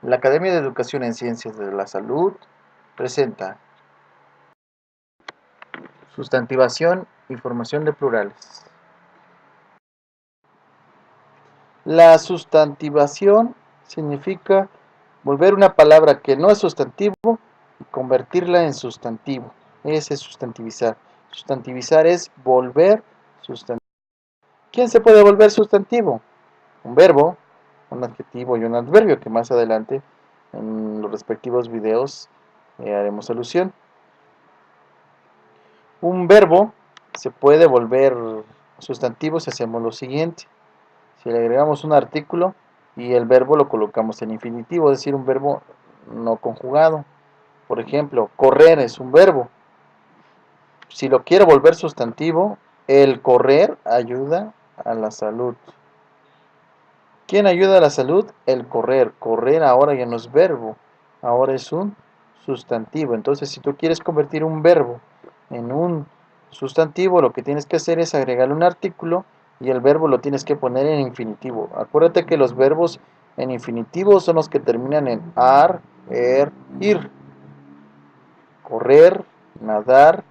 La Academia de Educación en Ciencias de la Salud presenta sustantivación y formación de plurales. La sustantivación significa volver una palabra que no es sustantivo y convertirla en sustantivo. Ese es sustantivizar. Sustantivizar es volver sustantivo. ¿Quién se puede volver sustantivo? Un verbo, un adjetivo y un adverbio, que más adelante en los respectivos videos haremos alusión. Un verbo se puede volver sustantivo si hacemos lo siguiente. Si le agregamos un artículo y el verbo lo colocamos en infinitivo, es decir, un verbo no conjugado. Por ejemplo, correr es un verbo. Si lo quiero volver sustantivo, el correr ayuda a la salud. ¿Quién ayuda a la salud? El correr. Correr ahora ya no es verbo, ahora es un sustantivo. Entonces, si tú quieres convertir un verbo en un sustantivo, lo que tienes que hacer es agregarle un artículo y el verbo lo tienes que poner en infinitivo. Acuérdate que los verbos en infinitivo son los que terminan en ar, ir. Correr, nadar,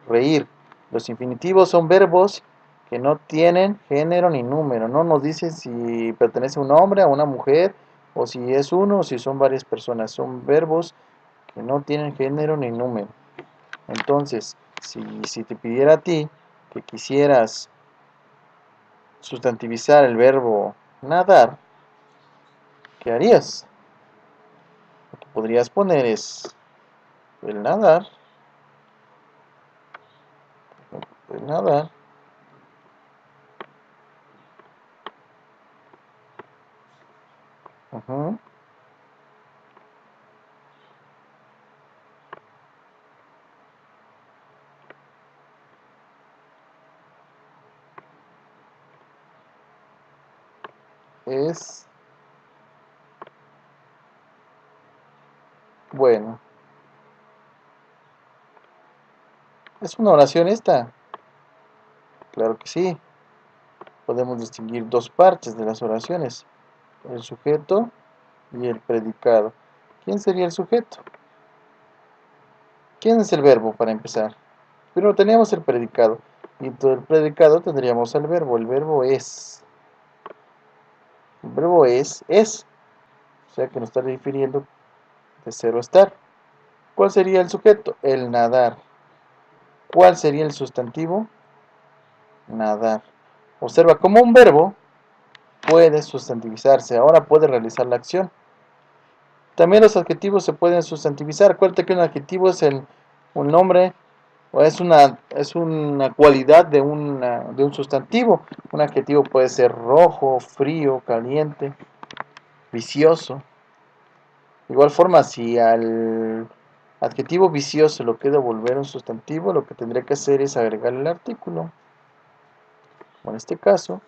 reír. Los infinitivos son verbos que no tienen género ni número. No nos dice si pertenece a un hombre, a una mujer, o si es uno o si son varias personas. Son verbos que no tienen género ni número. Entonces, si te pidiera a ti que quisieras sustantivizar el verbo nadar, ¿qué harías? Lo que podrías poner es el nadar, el nadar. Uh-huh. Es bueno. ¿Es una oración esta? Claro que sí. Podemos distinguir dos partes de las oraciones, el sujeto y el predicado. ¿Quién sería el sujeto? ¿Quién es el verbo para empezar? Primero teníamos el predicado, y todo el predicado tendríamos al verbo. El verbo es. El verbo es. O sea que nos está refiriendo de ser o estar. ¿Cuál sería el sujeto? El nadar. ¿Cuál sería el sustantivo? Nadar. Observa cómo un verbo puede sustantivizarse, ahora puede realizar la acción. También los adjetivos se pueden sustantivizar. Acuérdate que un adjetivo es un nombre o es una cualidad de un sustantivo. Un adjetivo puede ser rojo, frío, caliente, vicioso. De igual forma, si al adjetivo vicioso lo quiero volver un sustantivo, lo que tendré que hacer es agregar el artículo. En este caso,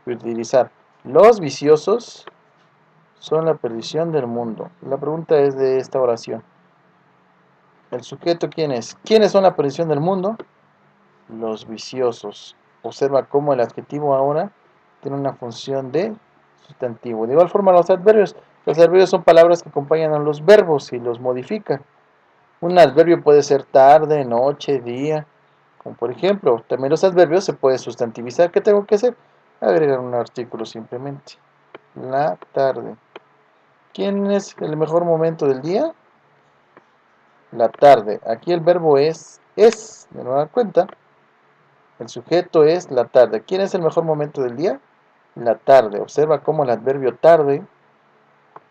voy a utilizar los viciosos son la perdición del mundo. La pregunta es de esta oración. ¿El sujeto quién es? ¿Quiénes son la perdición del mundo? Los viciosos. Observa cómo el adjetivo ahora tiene una función de sustantivo. De igual forma los adverbios. Los adverbios son palabras que acompañan a los verbos y los modifican. Un adverbio puede ser tarde, noche, día. Como por ejemplo, también los adverbios se pueden sustantivizar. ¿Qué tengo que hacer? Agregar un artículo simplemente. La tarde. ¿Quién es el mejor momento del día? La tarde. Aquí el verbo es, de nueva cuenta. El sujeto es la tarde. ¿Quién es el mejor momento del día? La tarde. Observa cómo el adverbio tarde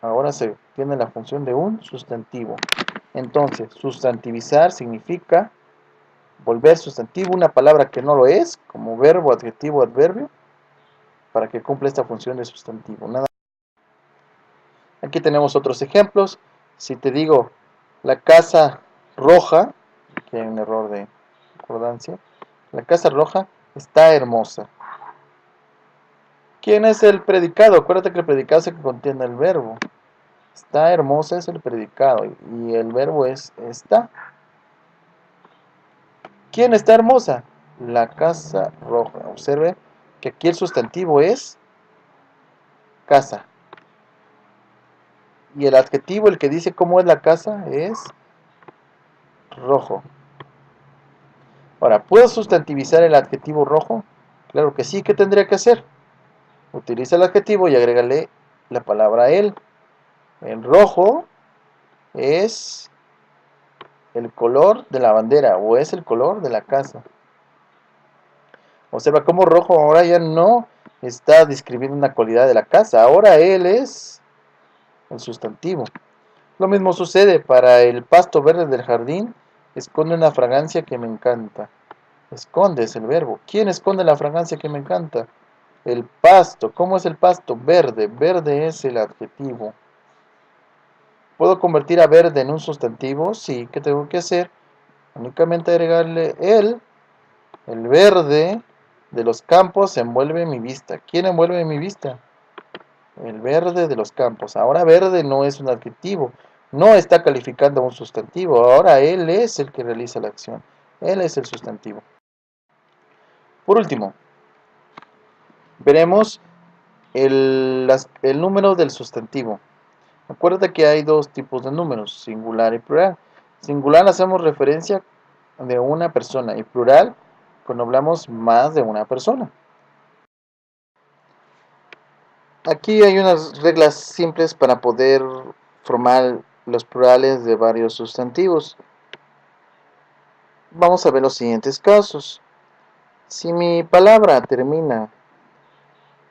ahora se tiene la función de un sustantivo. Entonces, sustantivizar significa volver sustantivo una palabra que no lo es, como verbo, adjetivo, adverbio, para que cumpla esta función de sustantivo. Nada. Aquí tenemos otros ejemplos. Si te digo la casa roja, aquí hay un error de concordancia. La casa roja está hermosa. ¿Quién es el predicado? Acuérdate que el predicado es el que contiene el verbo. Está hermosa es el predicado y el verbo es está. ¿Quién está hermosa? La casa roja. Observe que aquí el sustantivo es casa. Y el adjetivo, el que dice cómo es la casa, es rojo. Ahora, ¿puedo sustantivizar el adjetivo rojo? Claro que sí. ¿Qué tendría que hacer? Utiliza el adjetivo y agrégale la palabra el. El rojo es el color de la bandera o es el color de la casa. Observa cómo rojo ahora ya no está describiendo una cualidad de la casa. Ahora él es el sustantivo. Lo mismo sucede para el pasto verde del jardín. Esconde una fragancia que me encanta. Esconde es el verbo. ¿Quién esconde la fragancia que me encanta? El pasto. ¿Cómo es el pasto? Verde. Verde es el adjetivo. ¿Puedo convertir a verde en un sustantivo? Sí. ¿Qué tengo que hacer? Únicamente agregarle el verde de los campos envuelve mi vista. ¿Quién envuelve mi vista? El verde de los campos. Ahora verde no es un adjetivo. No está calificando un sustantivo. Ahora él es el que realiza la acción. Él es el sustantivo. Por último, veremos el número del sustantivo. Acuérdate que hay dos tipos de números, singular y plural. Singular hacemos referencia de una persona y plural cuando hablamos más de una persona. Aquí hay unas reglas simples para poder formar los plurales de varios sustantivos. Vamos a ver los siguientes casos. Si mi palabra termina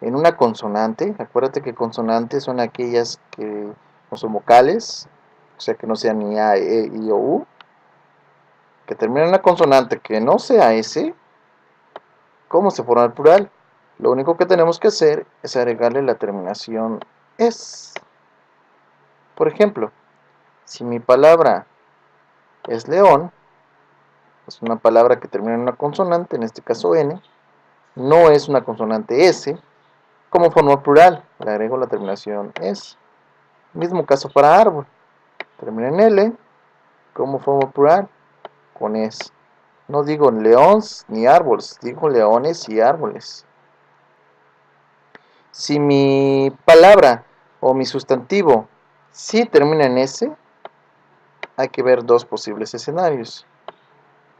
en una consonante, acuérdate que consonantes son aquellas que no son vocales, o sea que no sean ni A, E, I o U, que termina en una consonante que no sea S, ¿cómo se forma el plural? Lo único que tenemos que hacer es agregarle la terminación es. Por ejemplo, si mi palabra es león, es una palabra que termina en una consonante, en este caso N, no es una consonante S, ¿cómo forma el plural? Le agrego la terminación es. Mismo caso para árbol, termina en L, ¿cómo forma el plural? Con es. No digo leones ni árboles, digo leones y árboles. Si mi palabra o mi sustantivo sí termina en S, hay que ver dos posibles escenarios.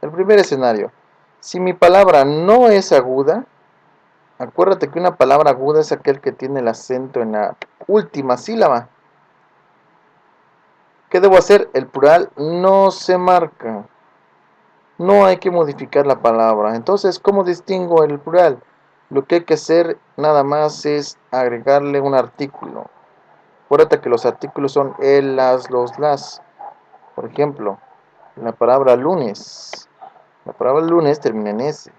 El primer escenario, si mi palabra no es aguda, acuérdate que una palabra aguda es aquel que tiene el acento en la última sílaba. ¿Qué debo hacer? El plural no se marca. No hay que modificar la palabra. Entonces, ¿cómo distingo el plural? Lo que hay que hacer nada más es agregarle un artículo. Acuérdate que los artículos son el, las, los, las. Por ejemplo, la palabra lunes. La palabra lunes termina en S.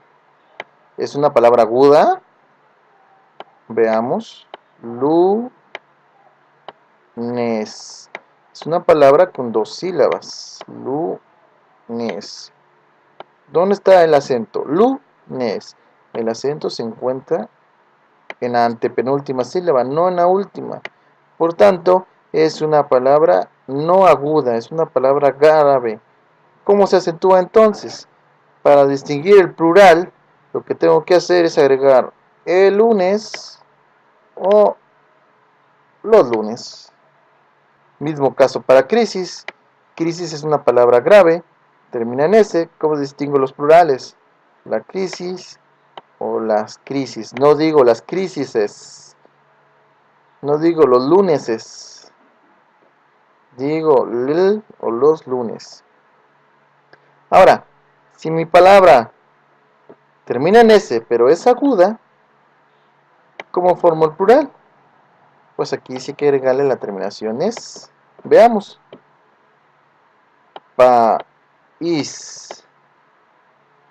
¿Es una palabra aguda? Veamos. Lunes. Es una palabra con dos sílabas. Lunes. ¿Dónde está el acento? Lunes. El acento se encuentra en la antepenúltima sílaba, no en la última. Por tanto, es una palabra no aguda, es una palabra grave. ¿Cómo se acentúa entonces? Para distinguir el plural, lo que tengo que hacer es agregar el lunes o los lunes. Mismo caso para crisis. Crisis es una palabra grave, termina en S. ¿Cómo distingo los plurales? La crisis o las crisis. No digo las crisis, no digo los luneses, digo l o los lunes. Ahora, si mi palabra termina en S pero es aguda, ¿cómo formo el plural? Pues aquí sí hay que agregarle la terminación es. Veamos. País.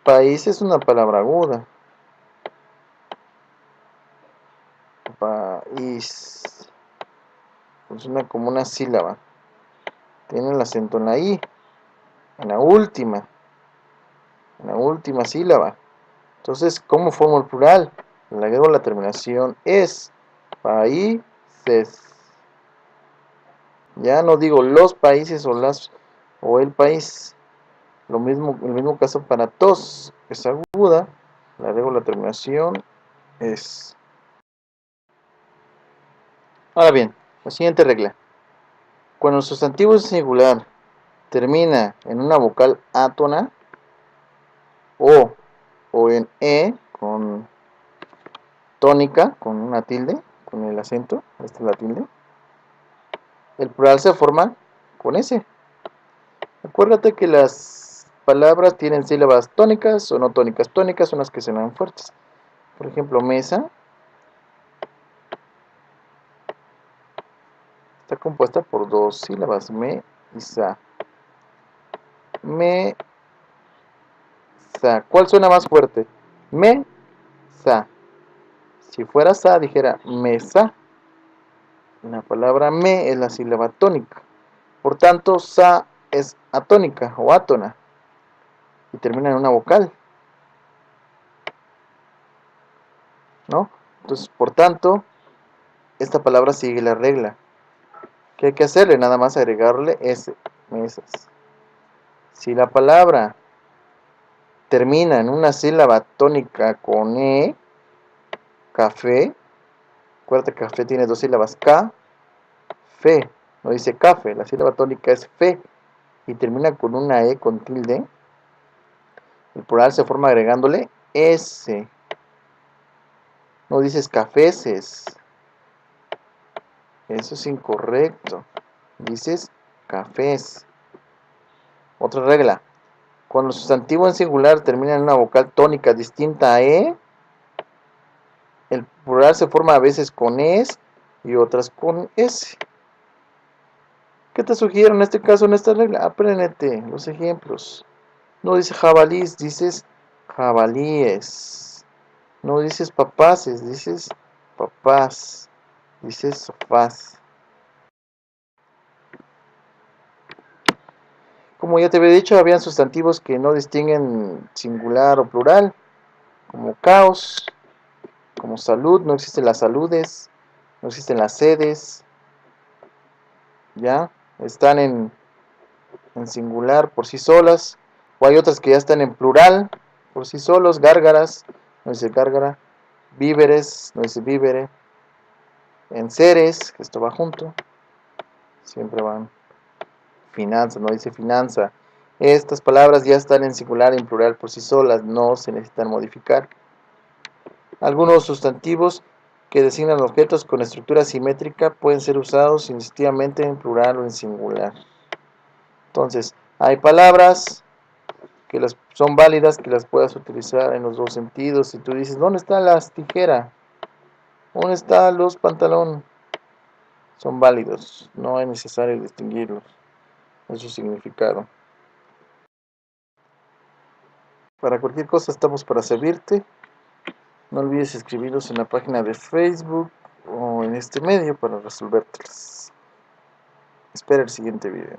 País es una palabra aguda. País. Funciona como una sílaba. Tiene el acento en la I. En la última. En la última sílaba. Entonces, ¿cómo formo el plural? Le agrego la terminación es. Países. Ya no digo los países o el país. Lo mismo, el mismo caso para tos. Es aguda. Le agrego la terminación es. Ahora bien, la siguiente regla. Cuando el sustantivo singular termina en una vocal átona o en E con tónica, con una tilde, con el acento, esta es la tilde, el plural se forma con S. Acuérdate que las palabras tienen sílabas tónicas o no tónicas. Tónicas son las que suenan fuertes. Por ejemplo, mesa está compuesta por dos sílabas, me y sa. Me, sa. ¿Cuál suena más fuerte? Me, sa. Si fuera sa, dijera mesa. La palabra me es la sílaba tónica. Por tanto, sa es atónica o átona y termina en una vocal, ¿no? Entonces, por tanto, esta palabra sigue la regla. ¿Qué hay que hacerle? Nada más agregarle S, mesas. Si la palabra termina en una sílaba tónica con E, café, acuérdate que café tiene dos sílabas, K, fe, no dice café, la sílaba tónica es fe, y termina con una E con tilde, el plural se forma agregándole S. No dices cafeses, eso es incorrecto, dices cafés. Otra regla, cuando el sustantivo en singular termina en una vocal tónica distinta a E, el plural se forma a veces con es y otras con s. ¿Qué te sugiero en este caso, en esta regla? Apréndete los ejemplos. No dices jabalís, dices jabalíes. No dices papaces, dices papás. Dices sofás. Como ya te había dicho, habían sustantivos que no distinguen singular o plural, como caos, como salud, no existen las saludes, no existen las sedes, ¿ya? Están en singular por sí solas, o hay otras que ya están en plural por sí solos, gárgaras, no dice gárgara, víveres, no dice vívere, enseres, que esto va junto, siempre van, finanza, no dice finanza. Estas palabras ya están en singular y en plural por sí solas, no se necesitan modificar. Algunos sustantivos que designan objetos con estructura simétrica pueden ser usados indistintivamente en plural o en singular. Entonces, hay palabras que las son válidas, que las puedas utilizar en los dos sentidos. Si tú dices, ¿dónde están las tijeras? ¿Dónde están los pantalones? Son válidos, no es necesario distinguirlos en su significado. Para cualquier cosa estamos para servirte. No olvides escribirnos en la página de Facebook o en este medio para resolvértelas. Espera el siguiente video.